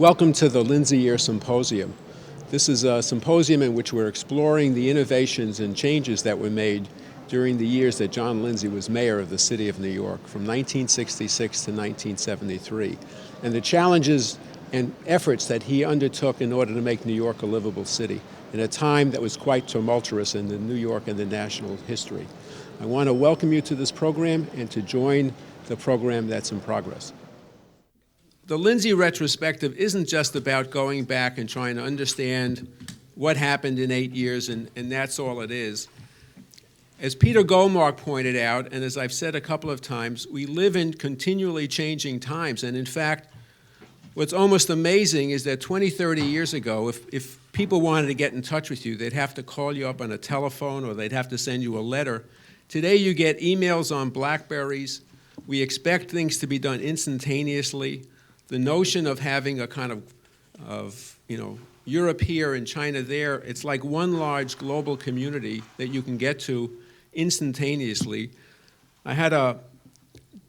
Welcome to the Lindsay Year Symposium. This is a symposium in which we're exploring the innovations and changes that were made during the years that John Lindsay was mayor of the city of New York, from 1966 to 1973, and the challenges and efforts that he undertook in order to make New York a livable city in a time that was quite tumultuous in the New York and the national history. I want to welcome you to this program and to join the program that's in progress. The Lindsay retrospective isn't just about going back and trying to understand what happened in 8 years, and that's all it is. As Peter Goldmark pointed out, and as I've said a couple of times, we live in continually changing times. And in fact, what's almost amazing is that 20, 30 years ago, if people wanted to get in touch with you, they'd have to call you up on a telephone or they'd have to send you a letter. Today you get emails on BlackBerries. We expect things to be done instantaneously. The notion of having a kind of Europe here and China there, it's like one large global community that you can get to instantaneously. I had a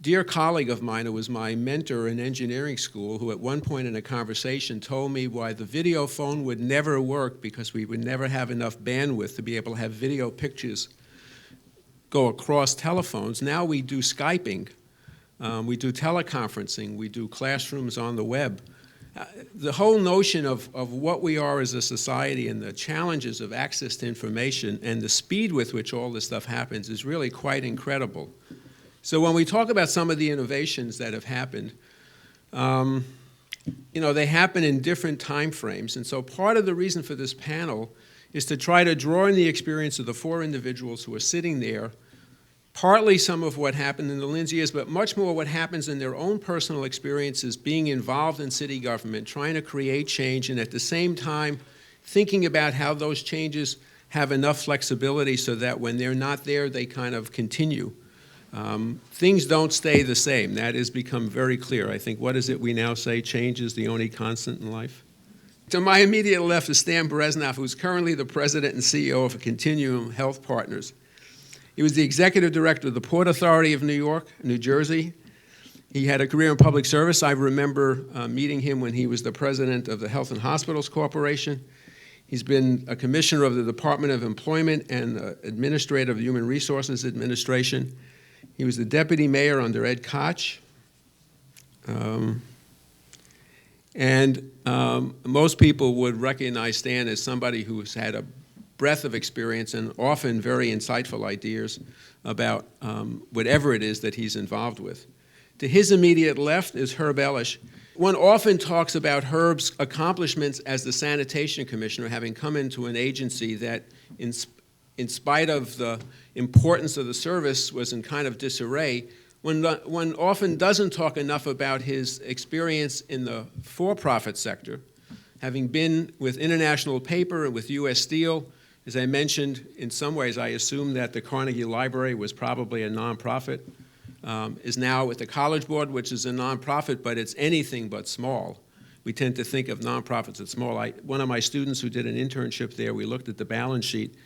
dear colleague of mine who was my mentor in engineering school who at one point in a conversation told me why the video phone would never work because we would never have enough bandwidth to be able to have video pictures go across telephones. Now we do Skyping. We do teleconferencing, we do classrooms on the web. The whole notion of what we are as a society and the challenges of access to information and the speed with which all this stuff happens is really quite incredible. So when we talk about some of the innovations that have happened, they happen in different time frames. And so part of the reason for this panel is to try to draw in the experience of the four individuals who are sitting there, partly some of what happened in the Lindsay years, but much more what happens in their own personal experiences being involved in city government, trying to create change, and at the same time thinking about how those changes have enough flexibility so that when they're not there, they kind of continue. Things don't stay the same. That has become very clear. I think, what is it we now say? Change is the only constant in life. To my immediate left is Stan Bereznoff, who's currently the president and CEO of Continuum Health Partners. He was the executive director of the Port Authority of New York, New Jersey. He had a career in public service. I remember meeting him when he was the president of the Health and Hospitals Corporation. He's been a commissioner of the Department of Employment and administrator of the Human Resources Administration. He was the deputy mayor under Ed Koch. Most people would recognize Stan as somebody who's had a breadth of experience and often very insightful ideas about whatever it is that he's involved with. To his immediate left is Herb Ellish. One often talks about Herb's accomplishments as the sanitation commissioner, having come into an agency that, in spite of the importance of the service, was in kind of disarray. One often doesn't talk enough about his experience in the for-profit sector, having been with International Paper and with U.S. Steel. As I mentioned, in some ways, I assume that the Carnegie Library was probably a nonprofit, is now with the College Board, which is a nonprofit, but it's anything but small. We tend to think of nonprofits as small. One of my students who did an internship there, we looked at the balance sheet.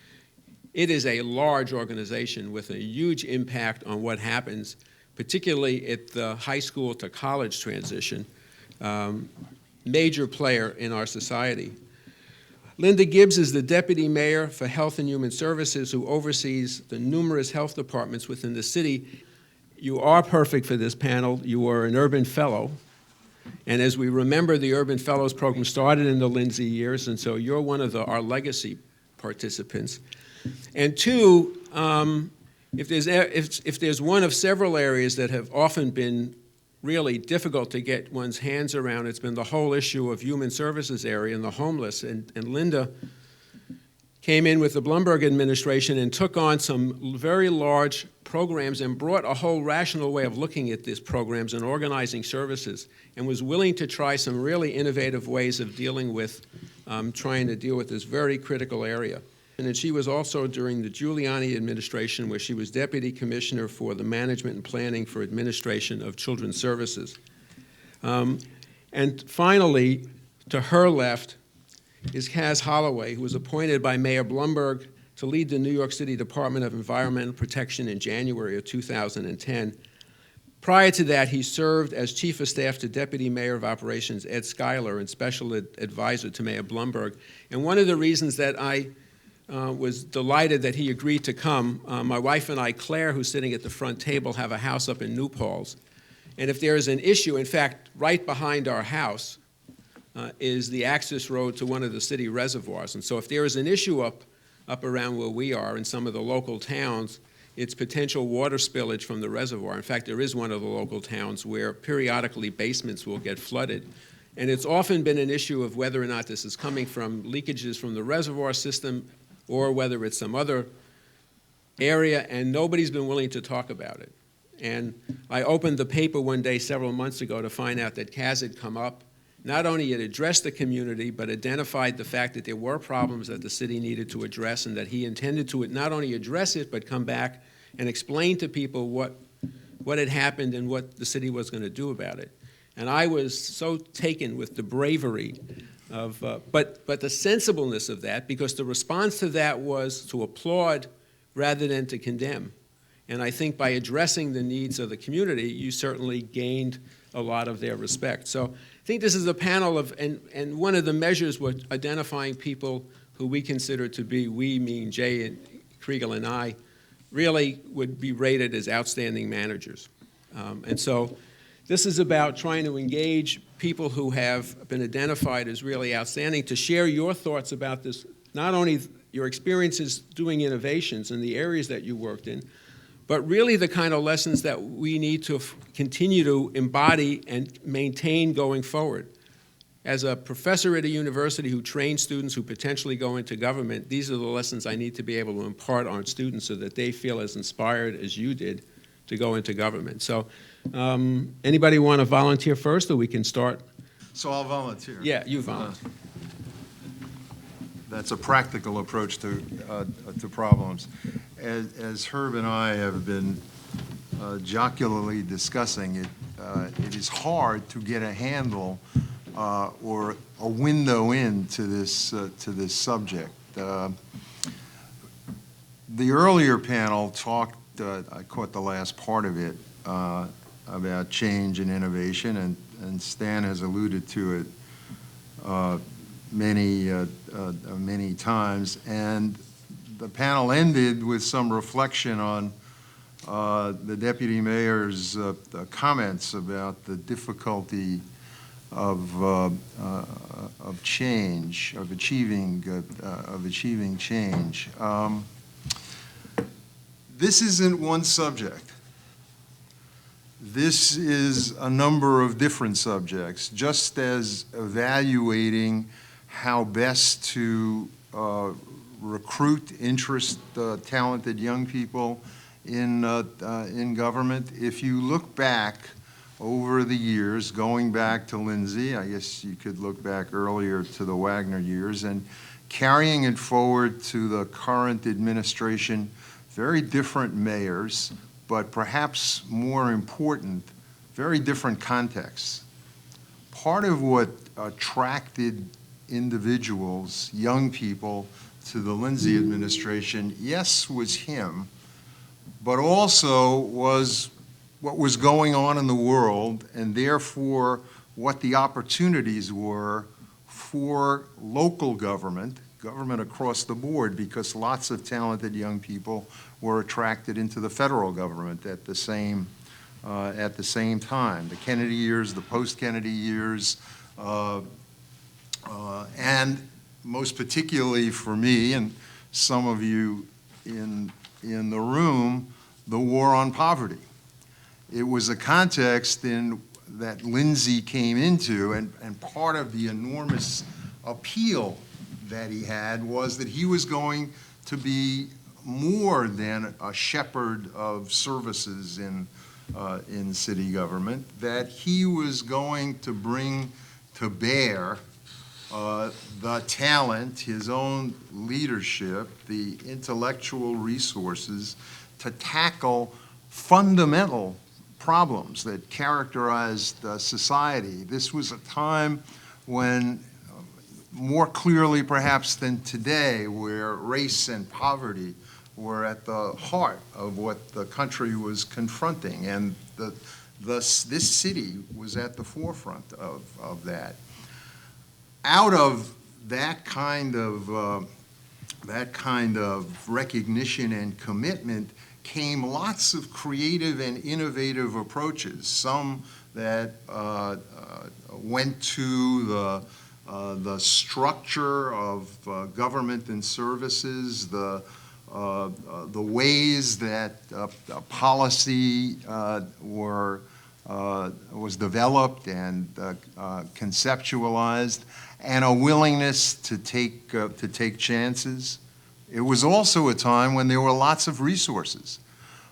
It is a large organization with a huge impact on what happens, particularly at the high school to college transition. Major player in our society. Linda Gibbs is the Deputy Mayor for Health and Human Services who oversees the numerous health departments within the city. You are perfect for this panel. You are an Urban Fellow. And as we remember, the Urban Fellows program started in the Lindsay years, and so you're one of our legacy participants. And two, if there's one of several areas that have often been really difficult to get one's hands around, it's been the whole issue of human services area and the homeless. And Linda came in with the Bloomberg administration and took on some very large programs and brought a whole rational way of looking at these programs and organizing services, and was willing to try some really innovative ways of dealing with, trying to deal with this very critical area. And then she was also during the Giuliani administration, where she was Deputy Commissioner for the Management and Planning for Administration of Children's Services. And finally, to her left is Kaz Holloway, who was appointed by Mayor Bloomberg to lead the New York City Department of Environmental Protection in January of 2010. Prior to that, he served as Chief of Staff to Deputy Mayor of Operations Ed Schuyler and Special Advisor to Mayor Blumberg. And one of the reasons that I was delighted that he agreed to come, my wife and I, Claire, who's sitting at the front table, have a house up in New Paltz. And if there is an issue, in fact, right behind our house is the access road to one of the city reservoirs. And so if there is an issue up around where we are in some of the local towns, it's potential water spillage from the reservoir. In fact, there is one of the local towns where periodically basements will get flooded. And it's often been an issue of whether or not this is coming from leakages from the reservoir system or whether it's some other area, and nobody's been willing to talk about it. And I opened the paper one day several months ago to find out that Kaz had come up. Not only had addressed the community, but identified the fact that there were problems that the city needed to address and that he intended to not only address it, but come back and explain to people what had happened and what the city was going to do about it. And I was so taken with the bravery of, but the sensibleness of that, because the response to that was to applaud rather than to condemn. And I think by addressing the needs of the community, you certainly gained a lot of their respect. So I think this is a panel of, and one of the measures was identifying people who we consider to be, we mean Jay and Kriegel and I, really would be rated as outstanding managers. And so this is about trying to engage people who have been identified as really outstanding to share your thoughts about this, not only your experiences doing innovations in the areas that you worked in, but really the kind of lessons that we need to continue to embody and maintain going forward. As a professor at a university who trains students who potentially go into government, these are the lessons I need to be able to impart on students so that they feel as inspired as you did to go into government. So anybody want to volunteer first, or we can start? So I'll volunteer. Yeah, you volunteer. That's a practical approach to problems. As Herb and I have been jocularly discussing, it is hard to get a handle or a window into this subject. The earlier panel talked, I caught the last part of it, about change and innovation, and Stan has alluded to it many times. And the panel ended with some reflection on the deputy mayor's comments about the difficulty of change, of achieving change. This isn't one subject. This is a number of different subjects, just as evaluating how best to recruit, interest talented young people in government. If you look back over the years, going back to Lindsay, I guess you could look back earlier to the Wagner years, and carrying it forward to the current administration, very different mayors, but perhaps more important, very different contexts. Part of what attracted individuals, young people, to the Lindsay administration, yes, was him, but also was what was going on in the world, and therefore what the opportunities were for local government across the board, because lots of talented young people were attracted into the federal government at the same time. The Kennedy years, the post-Kennedy years, and most particularly for me and some of you in the room, the war on poverty. It was a context in that Lindsay came into, and part of the enormous appeal that he had was that he was going to be more than a shepherd of services in city government, that he was going to bring to bear the talent, his own leadership, the intellectual resources to tackle fundamental problems that characterized society. This was a time when, more clearly perhaps than today, where race and poverty were at the heart of what the country was confronting, and this city was at the forefront of that. Out of that kind of recognition and commitment came lots of creative and innovative approaches. Some that went to the structure of government and services, the ways that policy was developed and conceptualized, and a willingness to take chances. It was also a time when there were lots of resources.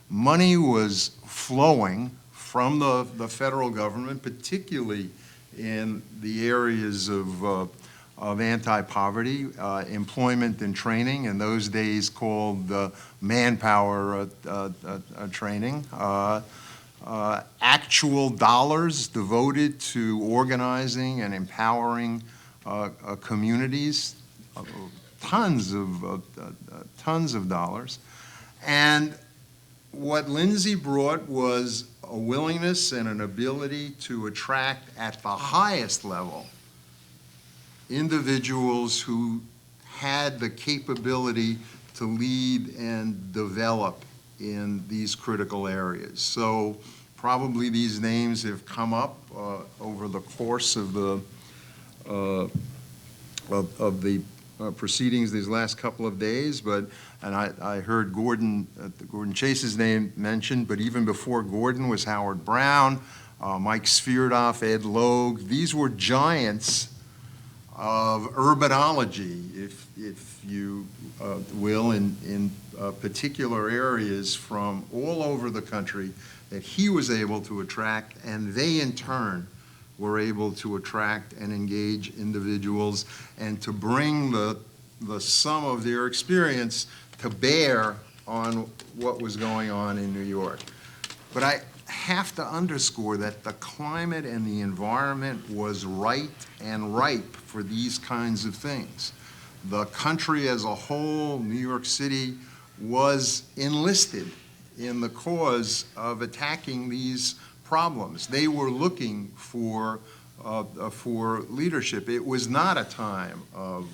Money was flowing from the federal government, particularly in the areas of anti-poverty, employment and training, in those days called manpower training, actual dollars devoted to organizing and empowering communities, tons of dollars. And what Lindsay brought was a willingness and an ability to attract at the highest level individuals who had the capability to lead and develop in these critical areas. So probably these names have come up over the course of the proceedings these last couple of days, and I heard Gordon Chase's name mentioned, but even before Gordon was Howard Brown, Mike Svirdoff, Ed Logue. These were giants of urbanology, if you will, in particular areas from all over the country that he was able to attract, and they in turn were able to attract and engage individuals and to bring the sum of their experience to bear on what was going on in New York. But I have to underscore that the climate and the environment was right and ripe for these kinds of things. The country as a whole, New York City, was enlisted in the cause of attacking these problems. They were looking for leadership. It was not a time of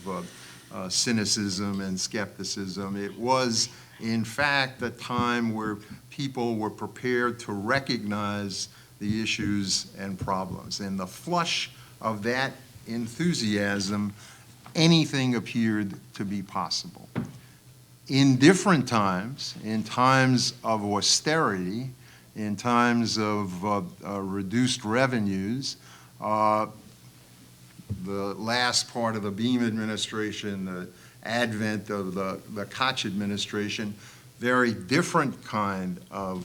cynicism and skepticism. It was, in fact, a time where people were prepared to recognize the issues and problems. And the flush of that enthusiasm, anything appeared to be possible. In different times, in times of austerity, in times of reduced revenues, the last part of the Beam administration, the advent of the Koch administration, very different kind of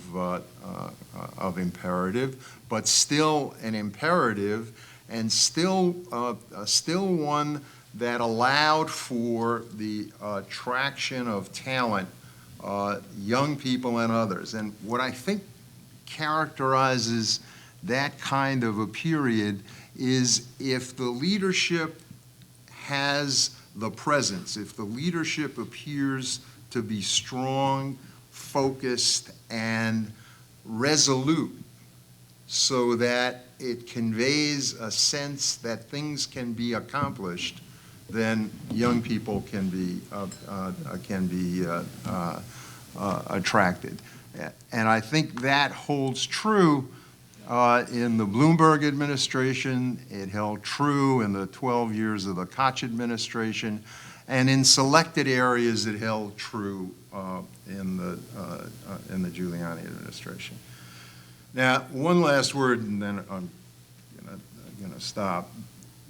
imperative, but still an imperative, and still one that allowed for the attraction of talent, young people and others. And what I think characterizes that kind of a period is if the leadership has the presence, if the leadership appears to be strong, focused, and resolute, so that it conveys a sense that things can be accomplished, then young people can be attracted. And I think that holds true in the Bloomberg administration. It held true in the 12 years of the Koch administration, and in selected areas it held true in the Giuliani administration. Now, one last word, and then I'm gonna stop.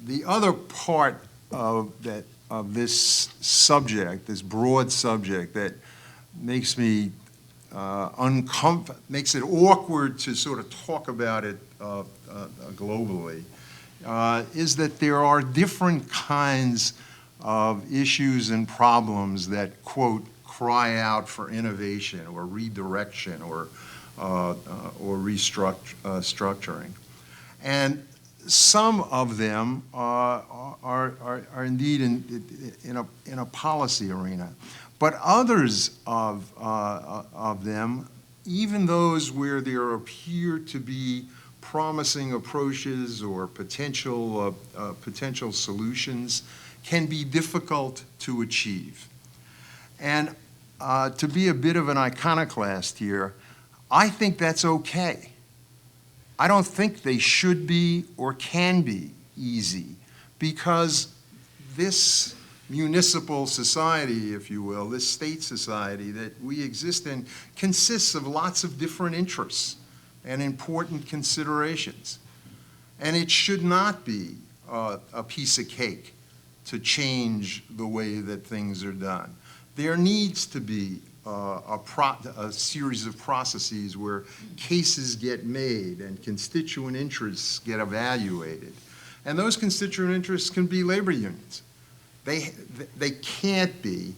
The other part of this subject, this broad subject, that makes me makes it awkward to sort of talk about it globally, is that there are different kinds of issues and problems that, quote, cry out for innovation or redirection or restructuring. And some of them are indeed in a policy arena. But others of them even those where there appear to be promising approaches or potential solutions, can be difficult to achieve. And to be a bit of an iconoclast here, I think that's okay. I don't think they should be or can be easy, because this municipal society, if you will, this state society that we exist in, consists of lots of different interests and important considerations. And it should not be a piece of cake to change the way that things are done. There needs to be a series of processes where cases get made and constituent interests get evaluated. And those constituent interests can be labor unions. They can't be,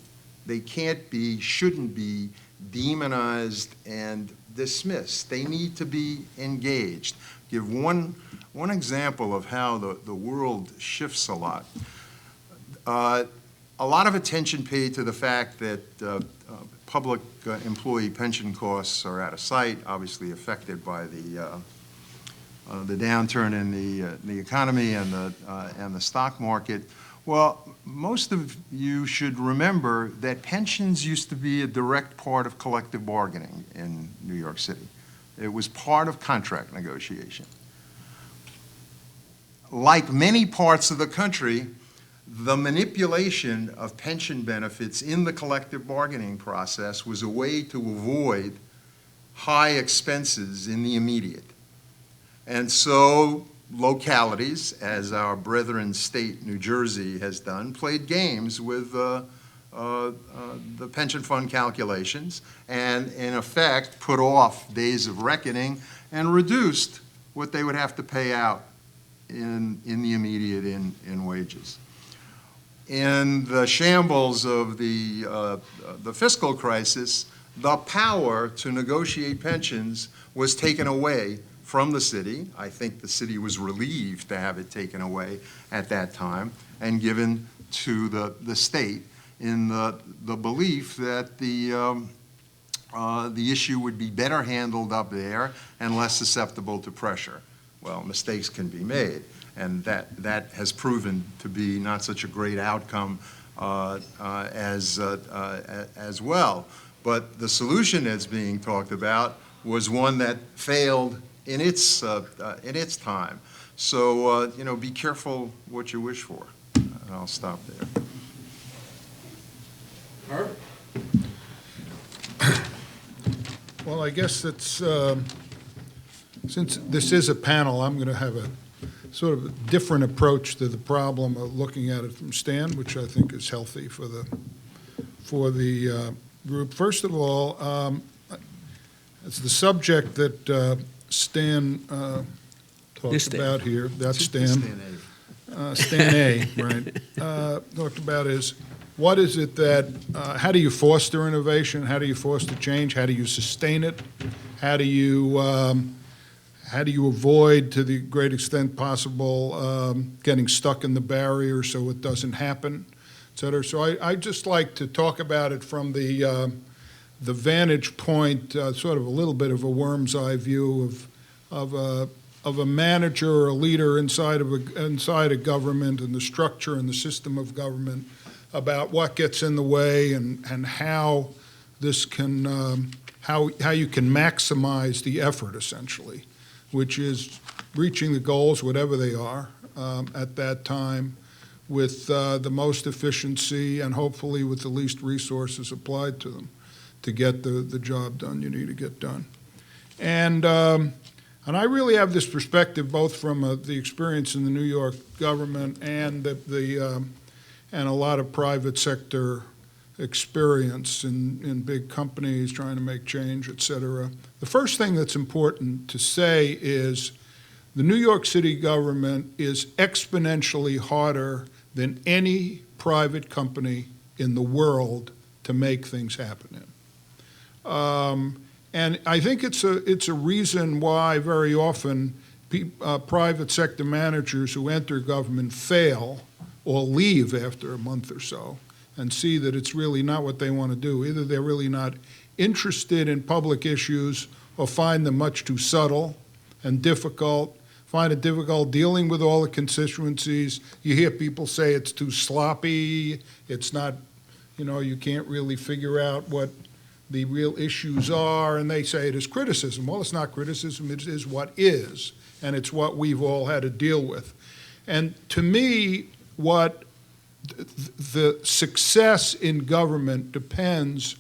shouldn't be demonized and dismissed. They need to be engaged. Give one example of how the world shifts a lot. A lot of attention paid to the fact that public employee pension costs are out of sight, obviously affected by the downturn in the economy and the stock market. Well, most of you should remember that pensions used to be a direct part of collective bargaining in New York City. It was part of contract negotiation. Like many parts of the country, the manipulation of pension benefits in the collective bargaining process was a way to avoid high expenses in the immediate. And so localities, as our brethren state, New Jersey, has done, played games with the pension fund calculations and, in effect, put off days of reckoning and reduced what they would have to pay out in the immediate in wages. In the shambles of the fiscal crisis, the power to negotiate pensions was taken away from the city. I think the city was relieved to have it taken away at that time and given to the state in the belief that the issue would be better handled up there and less susceptible to pressure. Well, mistakes can be made, and that has proven to be not such a great outcome as well. But the solution that's being talked about was one that failed in its time. So be careful what you wish for. And I'll stop there. Herb? Well, I guess that's, since this is a panel, I'm going to have a sort of a different approach to the problem of looking at it from Stan, which I think is healthy for the group. First of all, it's the subject that Stan talked about here. That's Stan. Stan A, right, talked about is, what is it that, how do you foster innovation? How do you foster change? How do you sustain it? How do you avoid, to the great extent possible, getting stuck in the barrier so it doesn't happen, et cetera? So I just like to talk about it from the vantage point, sort of a little bit of a worm's eye view of a manager or a leader inside a government and the structure and the system of government, about what gets in the way and how this can how you can maximize the effort, essentially, which is reaching the goals, whatever they are, at that time, with the most efficiency and hopefully with the least resources applied to them to get the job done you need to get done. And I really have this perspective both from the experience in the New York government and and a lot of private sector experience in big companies trying to make change, et cetera. The first thing that's important to say is the New York City government is exponentially harder than any private company in the world to make things happen in. And I think it's a reason why very often private sector managers who enter government fail or leave after a month or so and see that it's really not what they want to do. Either they're really not interested in public issues or find them much too subtle and difficult, find it difficult dealing with all the constituencies. You hear people say it's too sloppy, it's not, you can't really figure out what the real issues are, and they say it is criticism. Well, it's not criticism, it is what is, and it's what we've all had to deal with. And to me, what the success in government depends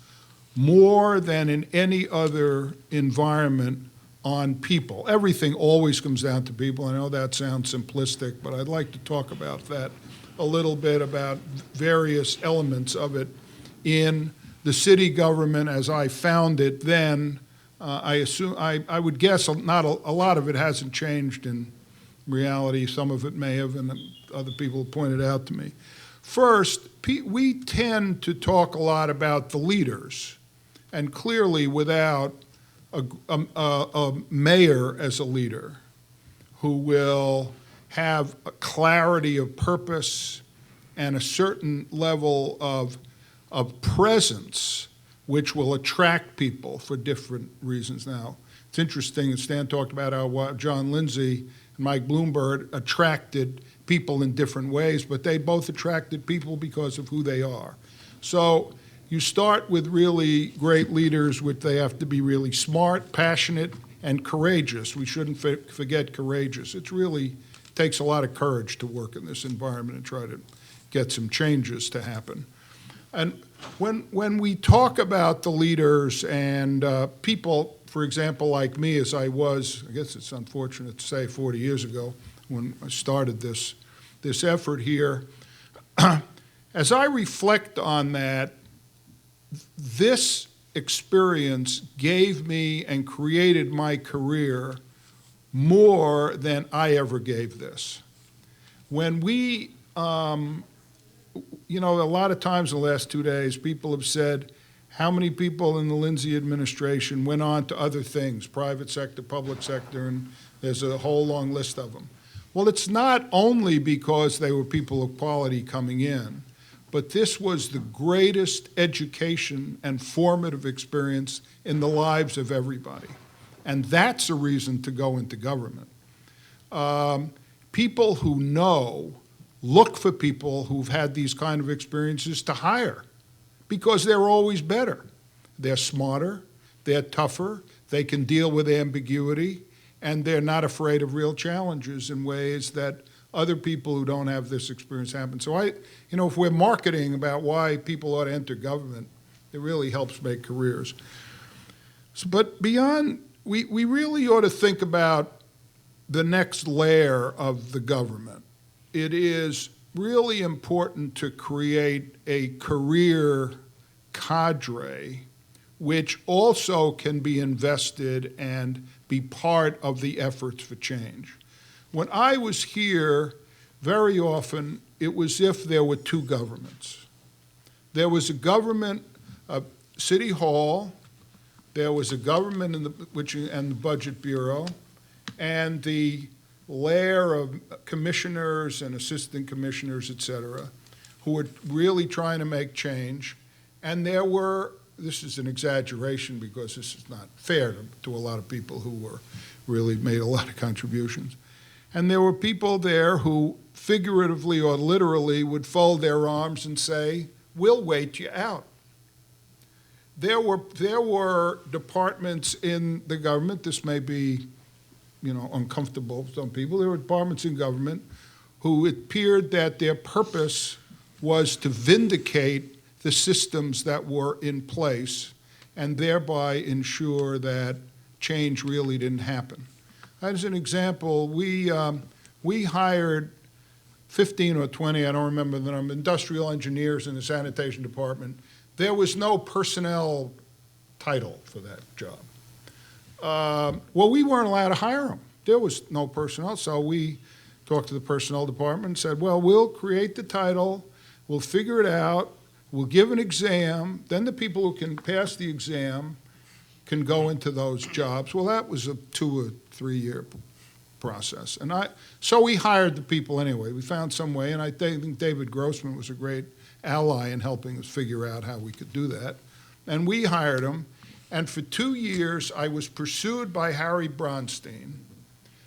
more than in any other environment on people. Everything always comes down to people. I know that sounds simplistic, but I'd like to talk about that a little bit, about various elements of it in the city government as I found it then. I would guess not a lot of it hasn't changed in reality. Some of it may have, and other people have pointed out to me. First, we tend to talk a lot about the leaders, and clearly without a mayor as a leader who will have a clarity of purpose and a certain level of presence which will attract people for different reasons. Now, it's interesting, as Stan talked about how John Lindsay and Mike Bloomberg attracted people in different ways, but they both attracted people because of who they are. So you start with really great leaders, which they have to be really smart, passionate, and courageous. We shouldn't forget courageous. It really takes a lot of courage to work in this environment and try to get some changes to happen. And when we talk about the leaders and people, for example, like me, as I was, I guess it's unfortunate to say 40 years ago when I started this effort here, as I reflect on that, this experience gave me and created my career more than I ever gave this. When we, a lot of times in the last 2 days, people have said, how many people in the Lindsay administration went on to other things, private sector, public sector, and there's a whole long list of them. Well, it's not only because they were people of quality coming in, but this was the greatest education and formative experience in the lives of everybody. And that's a reason to go into government. People who know look for people who've had these kind of experiences to hire because they're always better. They're smarter, they're tougher, they can deal with ambiguity, and they're not afraid of real challenges in ways that other people who don't have this experience happen. So if we're marketing about why people ought to enter government, it really helps make careers. But beyond, we really ought to think about the next layer of the government. It is really important to create a career cadre which also can be invested and be part of the efforts for change. When I was here, very often it was as if there were two governments. There was a government, City Hall, there was a government and the Budget Bureau, and the layer of commissioners and assistant commissioners, et cetera, who were really trying to make change. And there were, this is an exaggeration because this is not fair to a lot of people who were really made a lot of contributions. And there were people there who figuratively or literally would fold their arms and say, we'll wait you out. There were departments in the government, this may be uncomfortable for some people. There were departments in government who it appeared that their purpose was to vindicate the systems that were in place and thereby ensure that change really didn't happen. As an example, we hired 15 or 20, I don't remember the number, industrial engineers in the sanitation department. There was no personnel title for that job. Well, we weren't allowed to hire them. There was no personnel, so we talked to the personnel department and said, well, we'll create the title, we'll figure it out, we'll give an exam, then the people who can pass the exam can go into those jobs. Well, that was a 2 or 3 year process. And so we hired the people anyway. We found some way, and I think David Grossman was a great ally in helping us figure out how we could do that. And we hired them. And for 2 years, I was pursued by Harry Bronstein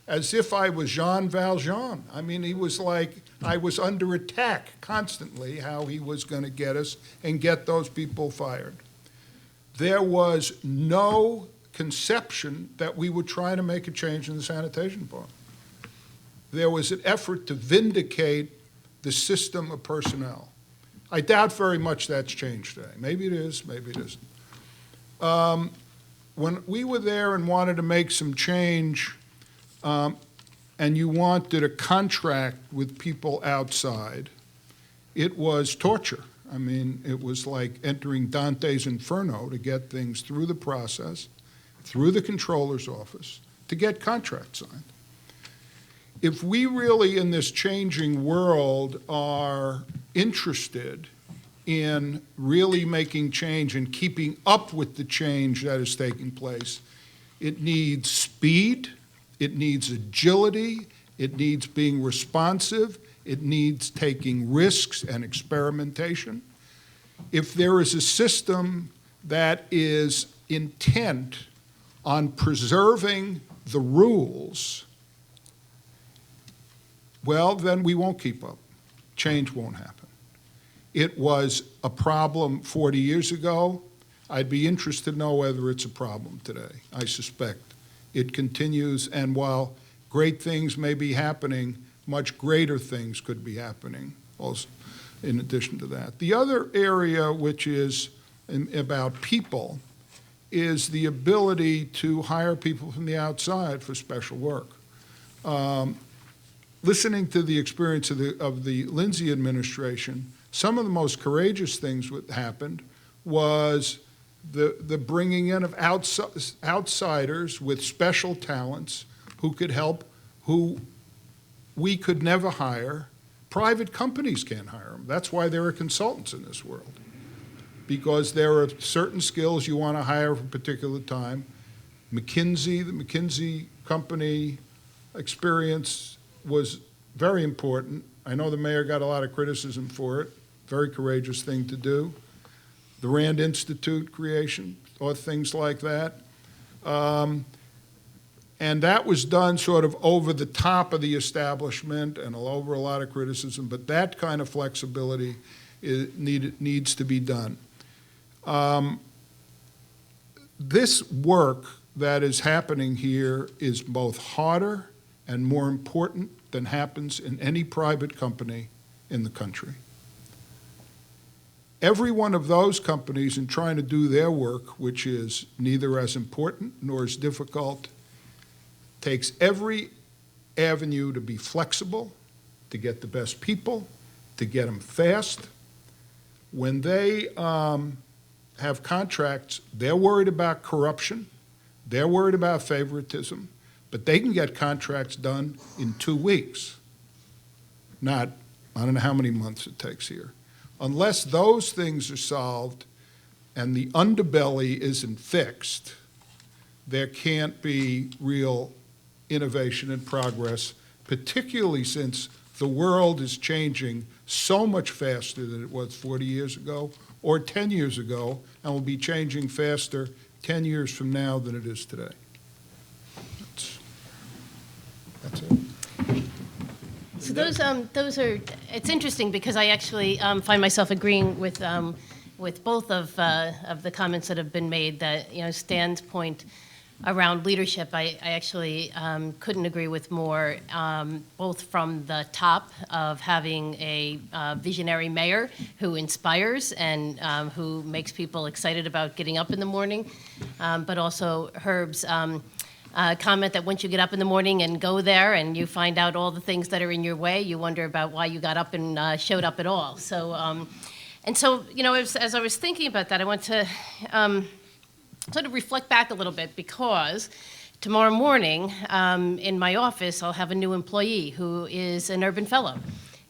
as if I was Jean Valjean. I mean, he was like, I was under attack constantly, how he was going to get us and get those people fired. There was no conception that we would try to make a change in the sanitation department. There was an effort to vindicate the system of personnel. I doubt very much that's changed today. Maybe it is, maybe it isn't. When we were there and wanted to make some change, and you wanted a contract with people outside, it was torture. I mean, it was like entering Dante's Inferno to get things through the process, through the controller's office, to get contracts signed. If we really, in this changing world, are interested in really making change and keeping up with the change that is taking place, it needs speed, it needs agility, it needs being responsive, it needs taking risks and experimentation. If there is a system that is intent on preserving the rules, well, then we won't keep up. Change won't happen. It was a problem 40 years ago. I'd be interested to know whether it's a problem today. I suspect it continues, and while great things may be happening, much greater things could be happening also in addition to that. The other area, which is about people, is the ability to hire people from the outside for special work. Listening to the experience of the Lindsay administration, some of the most courageous things that happened was the bringing in of outsiders with special talents who could help, who we could never hire. Private companies can't hire them. That's why there are consultants in this world, because there are certain skills you want to hire for a particular time. McKinsey, the McKinsey company experience was very important. I know the mayor got a lot of criticism for it. Very courageous thing to do. The Rand Institute creation, or things like that. And that was done sort of over the top of the establishment and over a lot of criticism, but that kind of flexibility needs to be done. This work that is happening here is both harder and more important than happens in any private company in the country. Every one of those companies, in trying to do their work, which is neither as important nor as difficult, takes every avenue to be flexible, to get the best people, to get them fast. When they have contracts, they're worried about corruption, they're worried about favoritism, but they can get contracts done in 2 weeks. Not, I don't know how many months it takes here. Unless those things are solved and the underbelly isn't fixed, there can't be real innovation and progress, particularly since the world is changing so much faster than it was 40 years ago or 10 years ago, and will be changing faster 10 years from now than it is today. That's it. So those are, it's interesting because I actually find myself agreeing with both of the comments that have been made. That, you know, Stan's point around leadership, I actually couldn't agree with more, both from the top of having a visionary mayor who inspires and who makes people excited about getting up in the morning, but also Herb's comment that once you get up in the morning and go there and you find out all the things that are in your way, you wonder about why you got up and showed up at all. So, and so, you know, as I was thinking about that, I want to sort of reflect back a little bit, because tomorrow morning in my office, I'll have a new employee who is an Urban Fellow.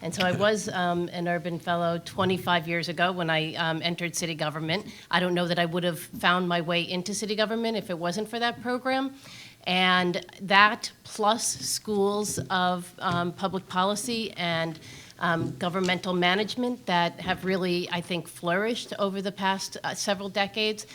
And so I was an Urban Fellow 25 years ago when I entered city government. I don't know that I would have found my way into city government if it wasn't for that program. And that, plus schools of public policy and governmental management that have really, I think, flourished over the past several decades,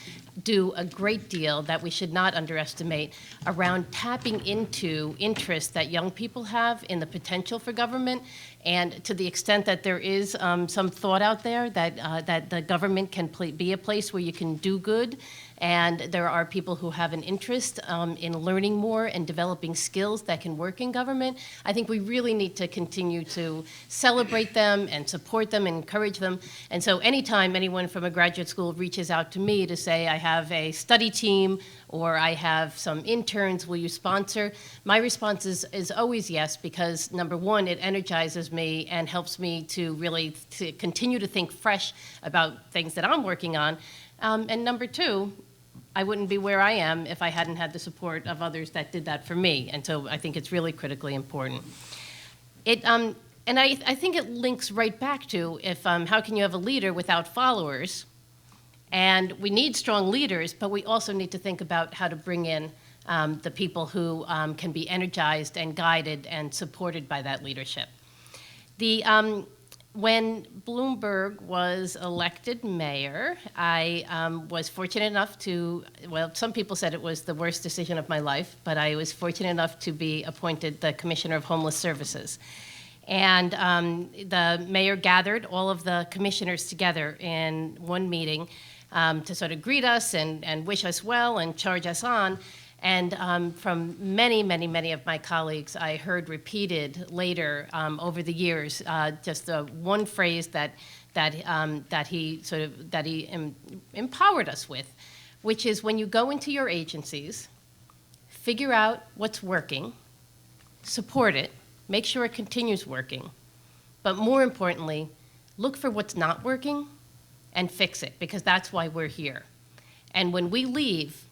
do a great deal that we should not underestimate around tapping into interest that young people have in the potential for government, and to the extent that there is some thought out there that the government can be a place where you can do good, and there are people who have an interest in learning more and developing skills that can work in government, I think we really need to continue to celebrate them and support them and encourage them. And so anytime anyone from a graduate school reaches out to me to say, I have a study team or I have some interns, will you sponsor? My response is always yes, because number one, it energizes me and helps me to really continue to think fresh about things that I'm working on. And number two, I wouldn't be where I am if I hadn't had the support of others that did that for me. And so I think it's really critically important. And I think it links right back to how can you have a leader without followers? And we need strong leaders, but we also need to think about how to bring in the people who can be energized and guided and supported by that leadership. When Bloomberg was elected mayor, I was fortunate enough to, well, some people said it was the worst decision of my life, but I was fortunate enough to be appointed the Commissioner of Homeless Services. And the mayor gathered all of the commissioners together in one meeting to sort of greet us and wish us well and charge us on. And from many, many, many of my colleagues, I heard repeated later over the years just the one phrase that he empowered us with, which is when you go into your agencies, figure out what's working, support it, make sure it continues working, but more importantly, look for what's not working and fix it, because that's why we're here. And when we leave,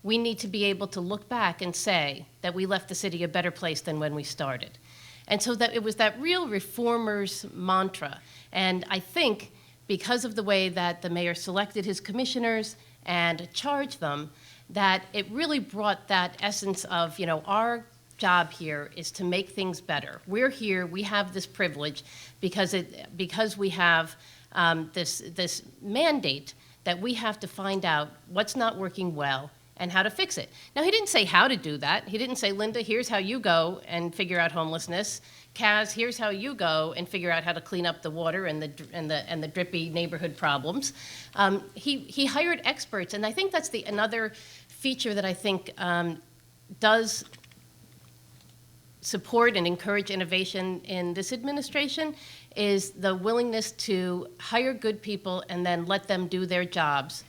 we need to be able to look back and say that we left the city a better place than when we started. And so that it was that real reformer's mantra. And I think because of the way that the mayor selected his commissioners and charged them, that it really brought that essence of, our job here is to make things better. We're here, we have this privilege because we have this mandate that we have to find out what's not working well and how to fix it. Now, he didn't say how to do that. He didn't say, Linda, here's how you go and figure out homelessness. Kaz, here's how you go and figure out how to clean up the water and the drippy neighborhood problems. He hired experts, and I think that's another feature that I think does support and encourage innovation in this administration, is the willingness to hire good people and then let them do their jobs.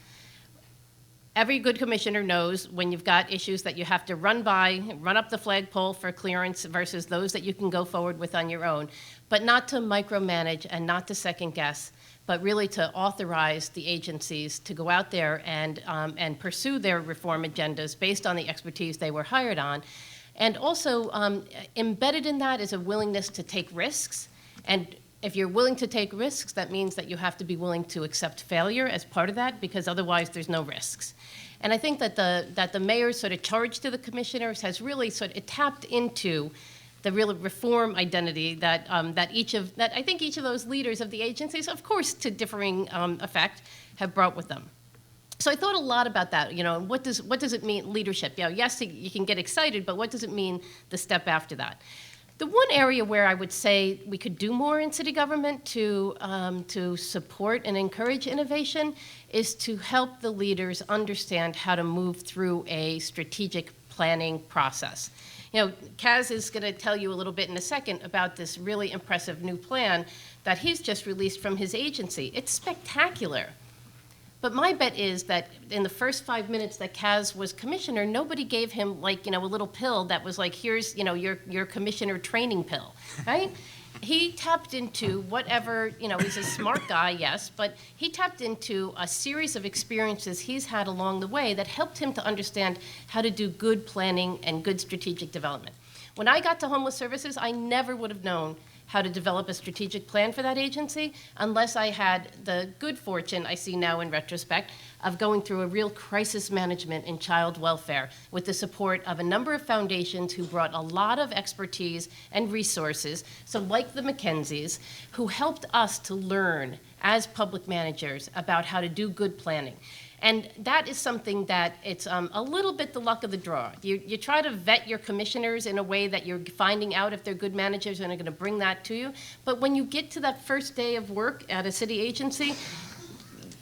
Every good commissioner knows when you've got issues that you have to run up the flagpole for clearance versus those that you can go forward with on your own, but not to micromanage and not to second guess, but really to authorize the agencies to go out there and pursue their reform agendas based on the expertise they were hired on. And also embedded in that is a willingness to take risks. And if you're willing to take risks, that means that you have to be willing to accept failure as part of that, because otherwise there's no risks. And I think that the mayor's sort of charge to the commissioners has really tapped into the real reform identity that I think each of those leaders of the agencies, of course to differing effect, have brought with them. So I thought a lot about that. What does it mean, leadership? Yes, you can get excited, but what does it mean the step after that? The one area where I would say we could do more in city government to support and encourage innovation is to help the leaders understand how to move through a strategic planning process. Kaz is going to tell you a little bit in a second about this really impressive new plan that he's just released from his agency. It's spectacular. But my bet is that in the first 5 minutes that Kaz was commissioner, nobody gave him a little pill that was like, here's your commissioner training pill, right? He tapped into whatever, he's a smart guy, yes, but he tapped into a series of experiences he's had along the way that helped him to understand how to do good planning and good strategic development. When I got to Homeless Services, I never would have known how to develop a strategic plan for that agency unless I had the good fortune, I see now in retrospect, of going through a real crisis management in child welfare with the support of a number of foundations who brought a lot of expertise and resources, so like the Mackenzies, who helped us to learn as public managers about how to do good planning. And that is something that it's a little bit the luck of the draw. You try to vet your commissioners in a way that you're finding out if they're good managers and are going to bring that to you. But when you get to that first day of work at a city agency,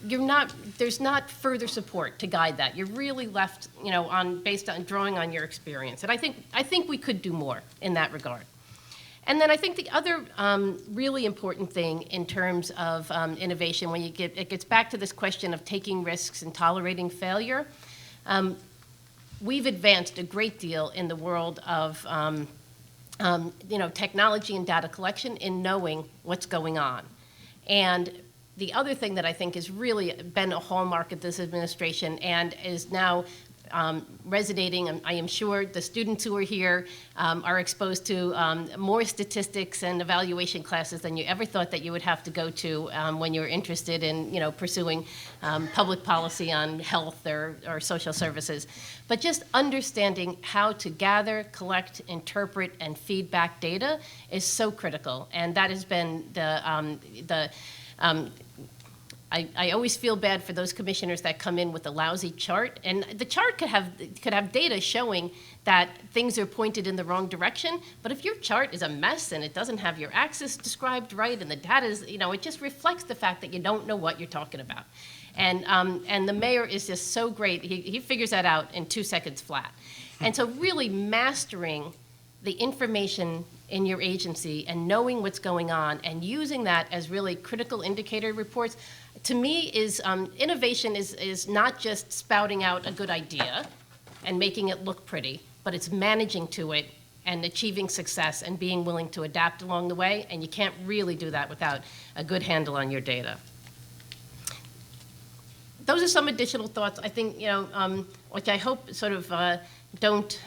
there's not further support to guide that. You're really left, based on drawing on your experience. And I think we could do more in that regard. And then I think the other really important thing in terms of innovation, it gets back to this question of taking risks and tolerating failure. We've advanced a great deal in the world of technology and data collection in knowing what's going on. And the other thing that I think has really been a hallmark of this administration and is now resonating, I am sure the students who are here are exposed to more statistics and evaluation classes than you ever thought that you would have to go to when you're interested in pursuing public policy on health or social services. But just understanding how to gather, collect, interpret, and feedback data is so critical. And that has been I always feel bad for those commissioners that come in with a lousy chart, and the chart could have data showing that things are pointed in the wrong direction, but if your chart is a mess and it doesn't have your axis described right and the data is, it just reflects the fact that you don't know what you're talking about. And the mayor is just so great. He figures that out in 2 seconds flat. And so really mastering the information in your agency and knowing what's going on and using that as really critical indicator reports, to me, is innovation is not just spouting out a good idea and making it look pretty, but it's managing to it and achieving success and being willing to adapt along the way, and you can't really do that without a good handle on your data. Those are some additional thoughts, I think, which I hope sort of don't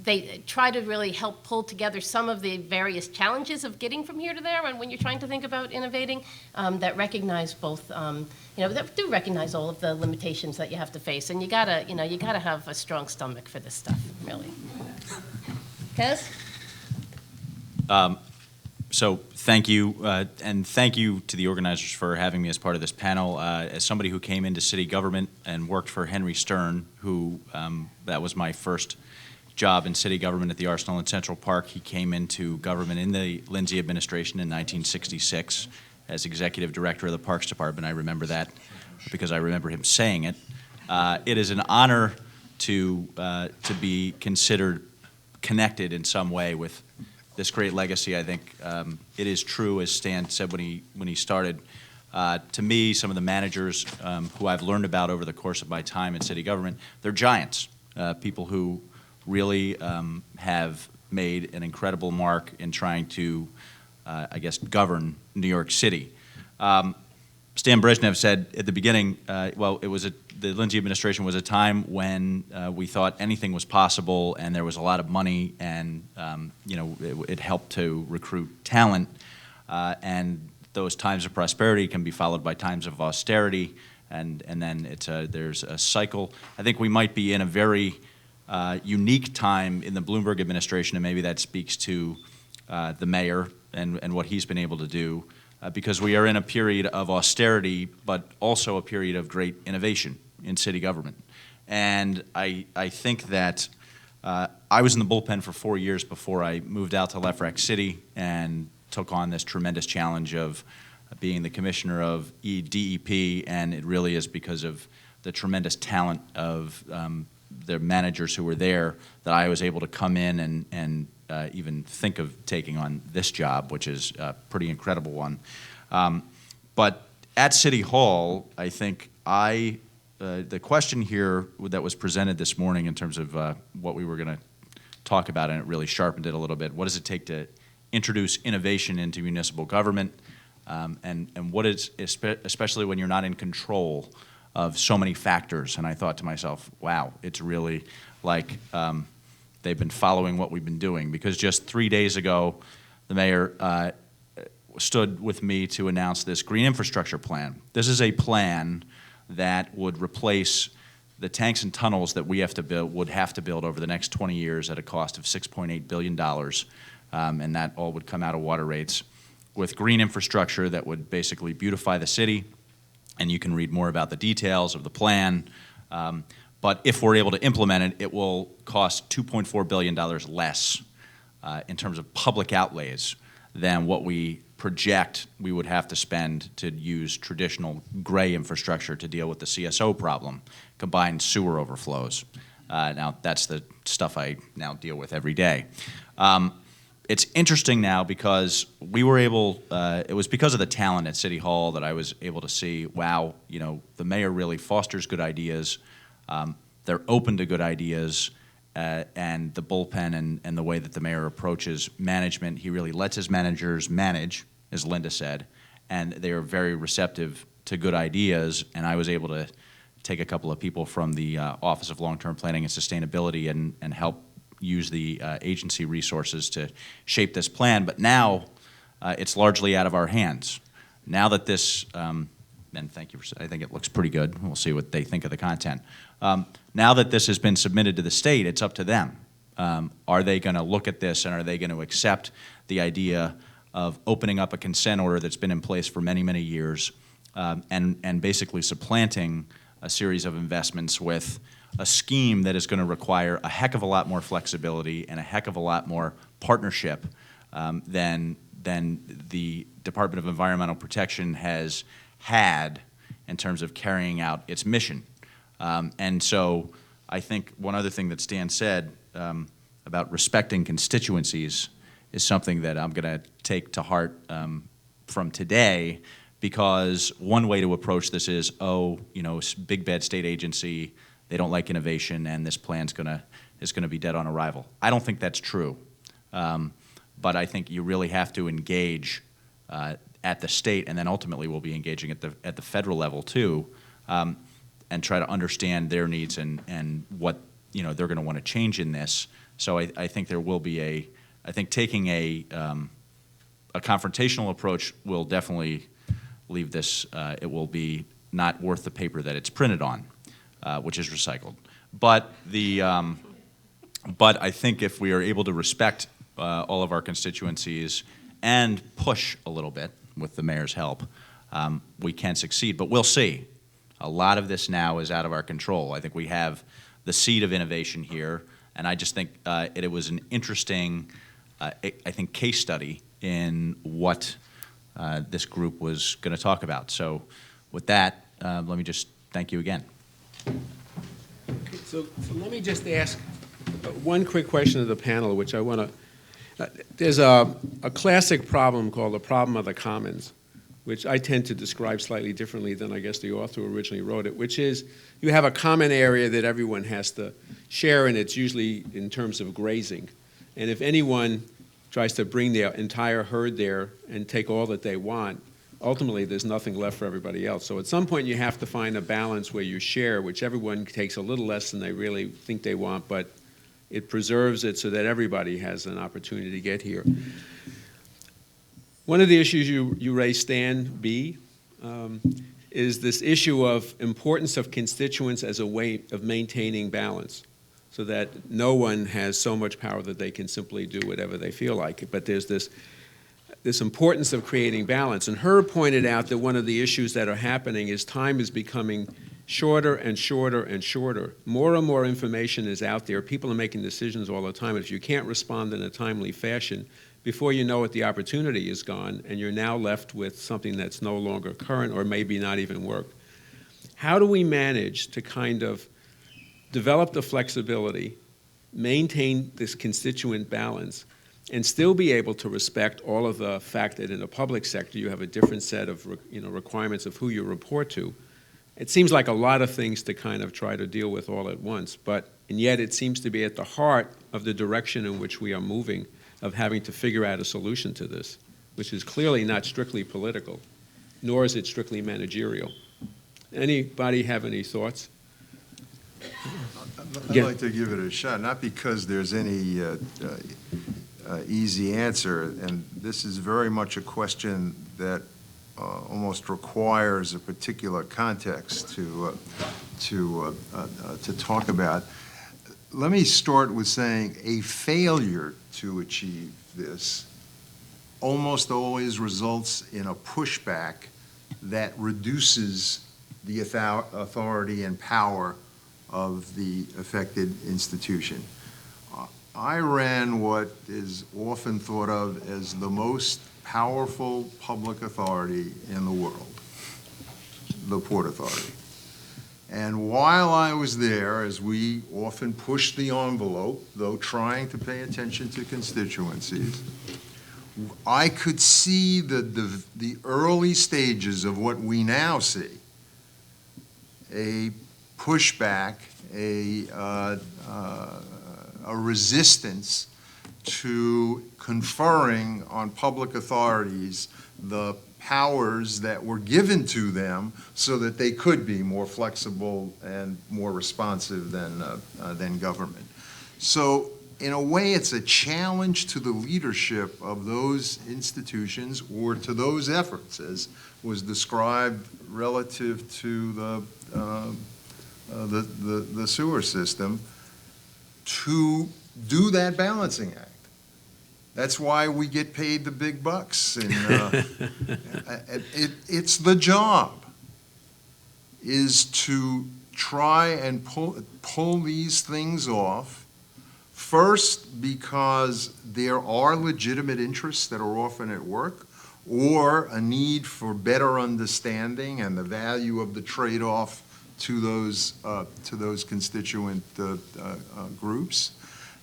they try to really help pull together some of the various challenges of getting from here to there, and when you're trying to think about innovating, that recognize both, that do recognize all of the limitations that you have to face, and you gotta have a strong stomach for this stuff, really. Kez? So thank you, and thank you to the organizers for having me as part of this panel. As somebody who came into city government and worked for Henry Stern, who that was my first job in city government at the Arsenal in Central Park. He came into government in the Lindsay administration in 1966 as executive director of the Parks Department. I remember that because I remember him saying it. It is an honor to be considered connected in some way with this great legacy. I think it is true, as Stan said when he started. To me, some of the managers who I've learned about over the course of my time in city government, they're giants, people who really have made an incredible mark in trying to, govern New York City. Stan Brezhnev said at the beginning, the Lindsay administration was a time when we thought anything was possible, and there was a lot of money, and it helped to recruit talent. And those times of prosperity can be followed by times of austerity, and then there's a cycle. I think we might be in a very unique time in the Bloomberg administration, and maybe that speaks to the mayor and what he's been able to do, because we are in a period of austerity, but also a period of great innovation in city government. And I think that I was in the bullpen for 4 years before I moved out to Lefrak City and took on this tremendous challenge of being the commissioner of DEP, and it really is because of the tremendous talent of the managers who were there that I was able to come in and even think of taking on this job, which is a pretty incredible one. But at City Hall, I think the question here that was presented this morning in terms of what we were going to talk about, and it really sharpened it a little bit, what does it take to introduce innovation into municipal government, and what is, especially when you're not in control of so many factors. And I thought to myself, wow, it's really like they've been following what we've been doing, because just 3 days ago, the mayor stood with me to announce this green infrastructure plan. This is a plan that would replace the tanks and tunnels that we would have to build over the next 20 years at a cost of $6.8 billion, and that all would come out of water rates, with green infrastructure that would basically beautify the city and you can read more about the details of the plan. But if we're able to implement it, it will cost $2.4 billion less in terms of public outlays than what we project we would have to spend to use traditional gray infrastructure to deal with the CSO problem, combined sewer overflows. Now, that's the stuff I now deal with every day. It's interesting now because we were able, it was because of the talent at City Hall that I was able to see, wow, the mayor really fosters good ideas. They're open to good ideas, and the bullpen and the way that the mayor approaches management, he really lets his managers manage, as Linda said, and they are very receptive to good ideas, and I was able to take a couple of people from the Office of Long-Term Planning and Sustainability and help use the agency resources to shape this plan. But now it's largely out of our hands. Now that this, and thank you I think it looks pretty good. We'll see what they think of the content. Now that this has been submitted to the state, it's up to them. Are they going to look at this, and are they going to accept the idea of opening up a consent order that's been in place for many, many years, and basically supplanting a series of investments with a scheme that is going to require a heck of a lot more flexibility and a heck of a lot more partnership than the Department of Environmental Protection has had in terms of carrying out its mission. And so I think one other thing that Stan said about respecting constituencies is something that I'm going to take to heart from today, because one way to approach this is, big bad state agency, they don't like innovation, and this plan's is gonna be dead on arrival. I don't think that's true, but I think you really have to engage at the state, and then ultimately we'll be engaging at the federal level too, and try to understand their needs and what they're going to want to change in this. So I think there will be I think taking a confrontational approach will definitely leave this, it will be not worth the paper that it's printed on, which is recycled. But I think if we are able to respect all of our constituencies and push a little bit with the mayor's help, we can succeed. But we'll see. A lot of this now is out of our control. I think we have the seed of innovation here, and I just think it was an interesting, case study in what this group was going to talk about. So with that, let me just thank you again. So let me just ask one quick question of the panel, which I want to. There's a classic problem called the problem of the commons, which I tend to describe slightly differently than I guess the author originally wrote it, which is you have a common area that everyone has to share, and it's usually in terms of grazing. And if anyone tries to bring their entire herd there and take all that they want, ultimately there's nothing left for everybody else. So at some point you have to find a balance where you share, which everyone takes a little less than they really think they want, but it preserves it so that everybody has an opportunity to get here. One of the issues you raised, Stan B., is this issue of importance of constituents as a way of maintaining balance, so that no one has so much power that they can simply do whatever they feel like. But there's this importance of creating balance. And Herb pointed out that one of the issues that are happening is time is becoming shorter and shorter and shorter. More and more information is out there. People are making decisions all the time. If you can't respond in a timely fashion, before you know it, the opportunity is gone, and you're now left with something that's no longer current or maybe not even work. How do we manage to kind of develop the flexibility, maintain this constituent balance, and still be able to respect all of the fact that in the public sector you have a different set of requirements of who you report to? It seems like a lot of things to kind of try to deal with all at once, and yet it seems to be at the heart of the direction in which we are moving, of having to figure out a solution to this, which is clearly not strictly political, nor is it strictly managerial. Anybody have any thoughts? I'd like to give it a shot, not because there's any easy answer, and this is very much a question that almost requires a particular context to talk about. Let me start with saying a failure to achieve this almost always results in a pushback that reduces the authority and power of the affected institution. I ran what is often thought of as the most powerful public authority in the world, the Port Authority. And while I was there, as we often pushed the envelope, though trying to pay attention to constituencies, I could see the early stages of what we now see, a pushback, a resistance to conferring on public authorities the powers that were given to them so that they could be more flexible and more responsive than government. So in a way, it's a challenge to the leadership of those institutions or to those efforts, as was described relative to the sewer system, to do that balancing act. That's why we get paid the big bucks. And it's the job is to try and pull these things off. First, because there are legitimate interests that are often at work, or a need for better understanding and the value of the trade-off to those constituent groups.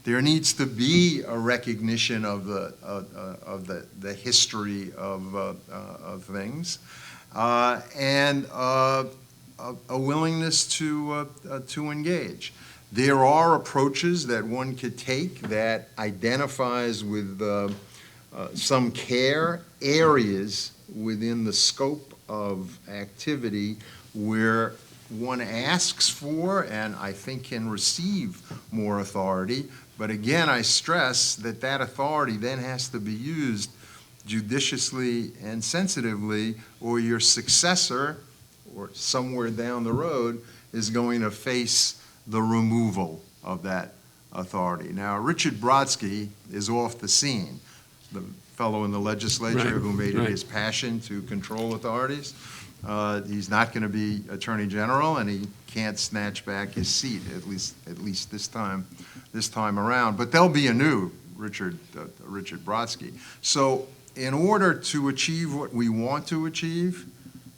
There needs to be a recognition of the history of things, and a willingness to engage. There are approaches that one could take that identifies with some care areas within the scope of activity where one asks for and I think can receive more authority. But again, I stress that that authority then has to be used judiciously and sensitively, or your successor, or somewhere down the road, is going to face the removal of that authority. Now, Richard Brodsky is off the scene, the fellow in the legislature Right, who made it right. his passion to control authorities. He's not going to be Attorney General, and he can't snatch back his seat, at least this time around. But there'll be a new Richard Brodsky. So in order to achieve what we want to achieve,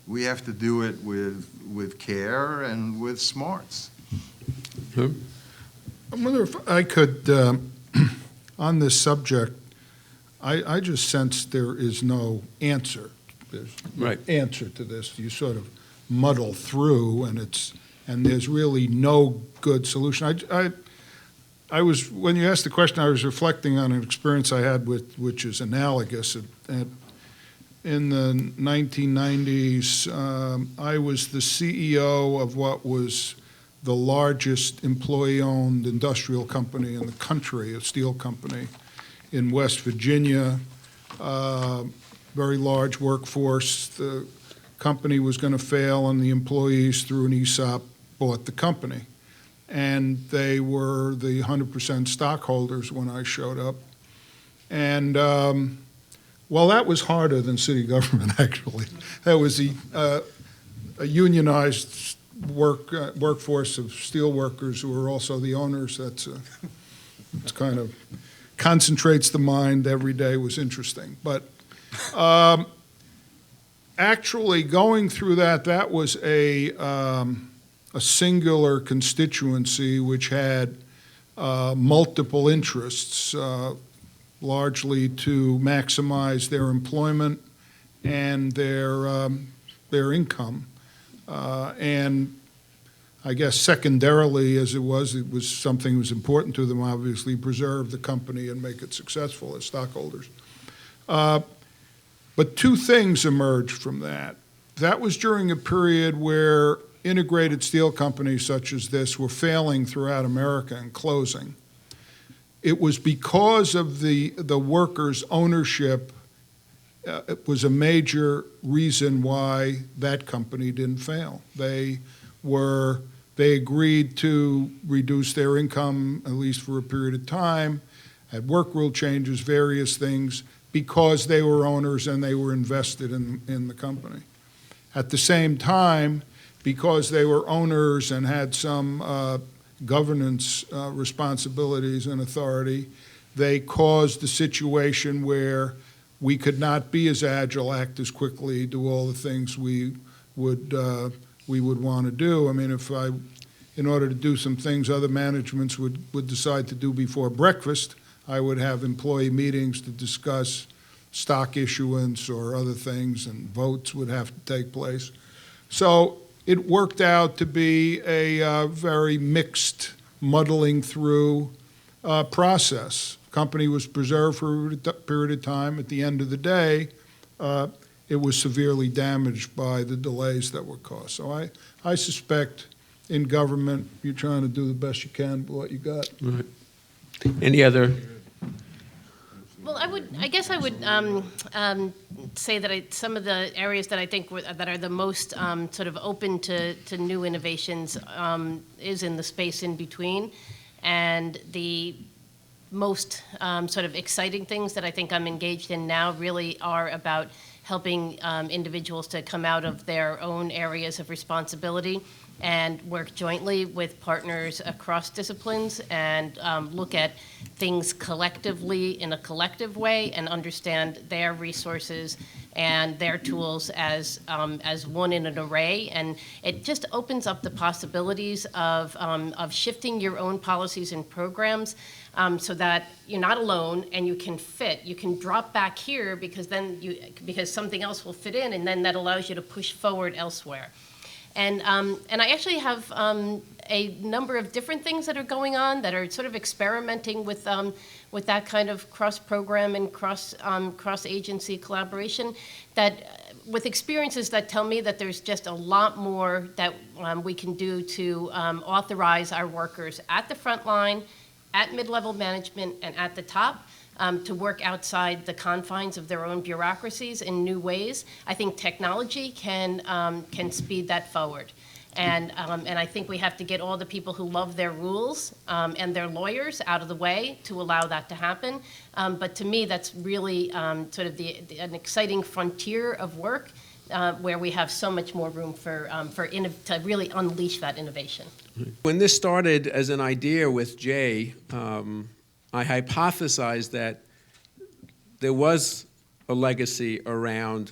we have to do it with care and with smarts. I wonder if I could, on this subject, I just sense there is no answer. There's no Right. answer to this. You sort of muddle through, and there's really no good solution. I was, when you asked the question, I was reflecting on an experience I had which is analogous. In the 1990s, I was the CEO of what was the largest employee-owned industrial company in the country, a steel company in West Virginia, very large workforce. The company was going to fail, and the employees, through an ESOP, bought the company. And they were the 100% stockholders when I showed up. And, well, that was harder than city government, actually. That was a unionized workforce of steel workers who are also the owners. It's kind of concentrates the mind. Every day was interesting. But actually going through that was a singular constituency which had multiple interests, largely to maximize their employment and their income. And I guess secondarily, as it was something that was important to them, obviously, preserve the company and make it successful as stockholders. But two things emerged from that. That was during a period where integrated steel companies such as this were failing throughout America and closing. It was because of the workers' ownership. It was a major reason why that company didn't fail. They agreed to reduce their income, at least for a period of time, had work rule changes, various things, because they were owners and they were invested in the company. At the same time, because they were owners and had some governance responsibilities and authority, they caused a situation where we could not be as agile, act as quickly, do all the things we would want to do. I mean, in order to do some things other managements would decide to do before breakfast, I would have employee meetings to discuss stock issuance or other things, and votes would have to take place. So it worked out to be a very mixed, muddling through process. Company was preserved for a period of time. At the end of the day, it was severely damaged by the delays that were caused. So I suspect in government, you're trying to do the best you can with what you got. Right. Any other? Well, I guess I would say that some of the areas that I think that are the most sort of open to new innovations is in the space in between, and the most sort of exciting things that I think I'm engaged in now really are about helping individuals to come out of their own areas of responsibility and work jointly with partners across disciplines and look at things collectively in a collective way and understand their resources and their tools as one in an array. And it just opens up the possibilities of shifting your own policies and programs so that you're not alone and you can fit. You can drop back here because something else will fit in, and then that allows you to push forward elsewhere. And I actually have a number of different things that are going on that are sort of experimenting with that kind of cross-program and cross-agency collaboration, that with experiences that tell me that there's just a lot more that we can do to authorize our workers at the front line, at mid-level management, and at the top. To work outside the confines of their own bureaucracies in new ways. I think technology can speed that forward. And I think we have to get all the people who love their rules and their lawyers out of the way to allow that to happen. But to me, that's really sort of an exciting frontier of work where we have so much more room to really unleash that innovation. When this started as an idea with Jay, I hypothesized that there was a legacy around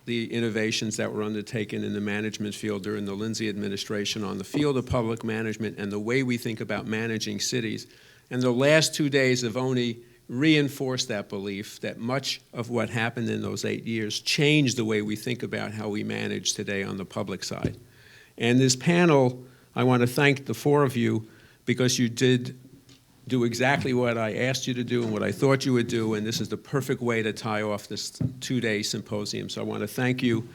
the innovations that were undertaken in the management field during the Lindsay administration on the field of public management and the way we think about managing cities. And the last 2 days have only reinforced that belief that much of what happened in those 8 years changed the way we think about how we manage today on the public side. And this panel, I want to thank the four of you because you did do exactly what I asked you to do and what I thought you would do, and this is the perfect way to tie off this 2-day symposium. So I want to thank you